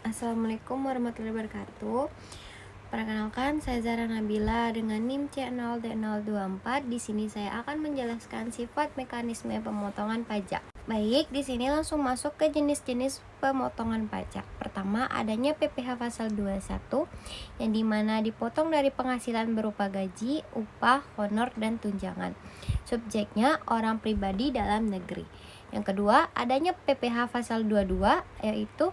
Assalamualaikum warahmatullahi wabarakatuh. Perkenalkan, saya Zara Nabila dengan NIM C0D024. Di sini saya akan menjelaskan sifat mekanisme pemotongan pajak. Baik, di sini langsung masuk ke jenis-jenis pemotongan pajak. Pertama, adanya PPh pasal 21 yang dimana dipotong dari penghasilan berupa gaji, upah, honor, dan tunjangan. Subjeknya orang pribadi dalam negeri. Yang kedua, adanya PPh pasal 22 yaitu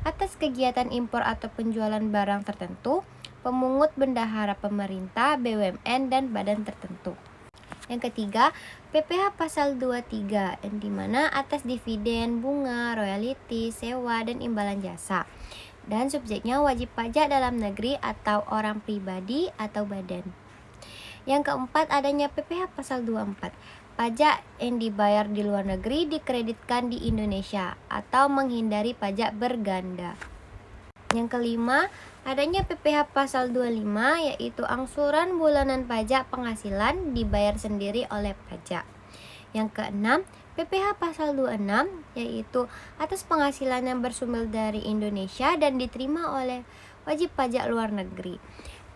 atas kegiatan impor atau penjualan barang tertentu, pemungut bendahara pemerintah, BUMN, dan badan tertentu. Yang ketiga, PPh pasal 23 yang dimana atas dividen, bunga, royalti, sewa, dan imbalan jasa. Dan subjeknya wajib pajak dalam negeri atau orang pribadi atau badan. Yang keempat, adanya PPh pasal 24. Pajak yang dibayar di luar negeri dikreditkan di Indonesia atau menghindari pajak berganda. Yang kelima, adanya PPh pasal 25 yaitu angsuran bulanan pajak penghasilan dibayar sendiri oleh pajak. Yang keenam, PPh pasal 26 yaitu atas penghasilan yang bersumber dari Indonesia dan diterima oleh wajib pajak luar negeri.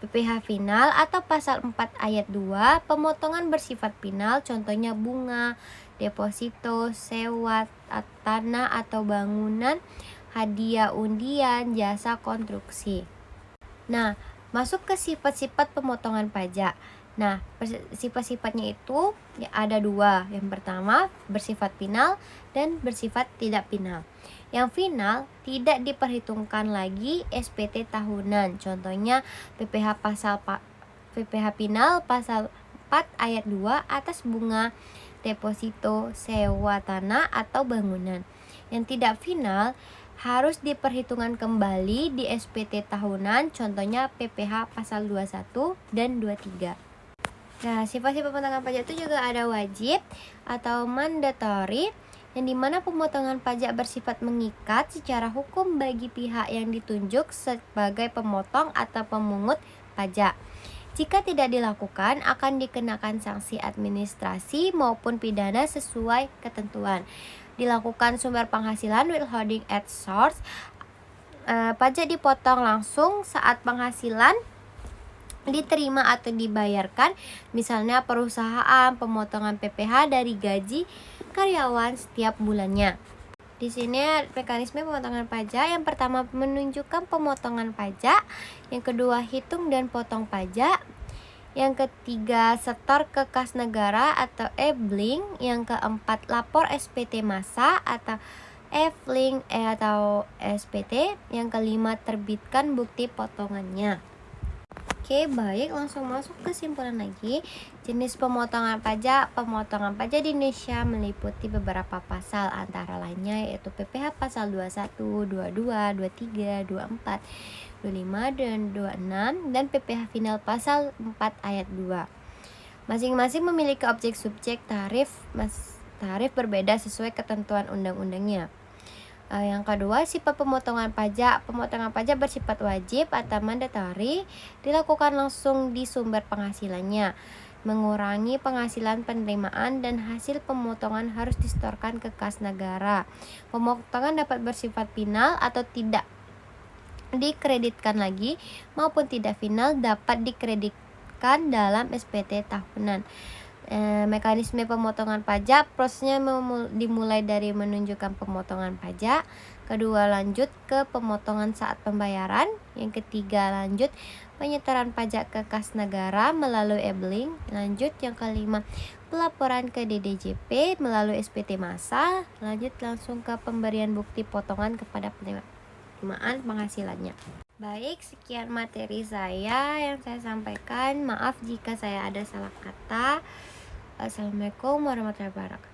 PPh final atau pasal 4 ayat 2, pemotongan bersifat final, contohnya bunga, deposito, sewa tanah atau bangunan, hadiah undian, jasa konstruksi. Nah, masuk ke sifat-sifat pemotongan pajak. Nah, sifat-sifatnya itu ada dua. Yang pertama, bersifat final dan bersifat tidak final. Yang final tidak diperhitungkan lagi SPT tahunan. Contohnya PPh final pasal 4 ayat 2 atas bunga, deposito, sewa tanah atau bangunan. Yang tidak final harus diperhitungkan kembali di SPT tahunan, contohnya PPh pasal 21 dan 23. Nah, sifat-sifat pemotongan pajak itu juga ada wajib atau mandatory, yang dimana pemotongan pajak bersifat mengikat secara hukum bagi pihak yang ditunjuk sebagai pemotong atau pemungut pajak. Jika tidak dilakukan, akan dikenakan sanksi administrasi maupun pidana sesuai ketentuan. Dilakukan sumber penghasilan withholding at source, pajak dipotong langsung saat penghasilan diterima atau dibayarkan, misalnya perusahaan pemotongan PPh dari gaji karyawan setiap bulannya. Di sini mekanisme pemotongan pajak. Yang pertama, menunjukkan pemotongan pajak. Yang kedua, hitung dan potong pajak. Yang ketiga, setor ke kas negara atau e-link. Yang keempat, lapor SPT massa atau e-link atau SPT. Yang kelima, terbitkan bukti potongannya. Oke, baik, langsung masuk kesimpulan lagi. Jenis pemotongan pajak di Indonesia meliputi beberapa pasal, antara lainnya yaitu PPh pasal 21, 22, 23, 24, 25, dan 26, dan PPh final pasal 4 ayat 2. Masing-masing memiliki objek subjek tarif berbeda sesuai ketentuan undang-undangnya. Yang kedua, sifat pemotongan pajak. Pemotongan pajak bersifat wajib atau mandatory, dilakukan langsung di sumber penghasilannya, mengurangi penghasilan penerimaan, dan hasil pemotongan harus disetorkan ke kas negara. Pemotongan dapat bersifat final atau tidak dikreditkan lagi, maupun tidak final dapat dikreditkan dalam SPT tahunan. Mekanisme pemotongan pajak, prosesnya dimulai dari menunjukkan pemotongan pajak. Kedua, lanjut ke pemotongan saat pembayaran. Yang ketiga, lanjut penyetoran pajak ke kas negara melalui e-link. Lanjut yang kelima, pelaporan ke DDJP melalui SPT massa. Lanjut langsung ke pemberian bukti potongan kepada penerimaan penghasilannya. Baik, sekian materi saya yang saya sampaikan. Maaf jika saya ada salah kata. Assalamualaikum warahmatullahi wabarakatuh.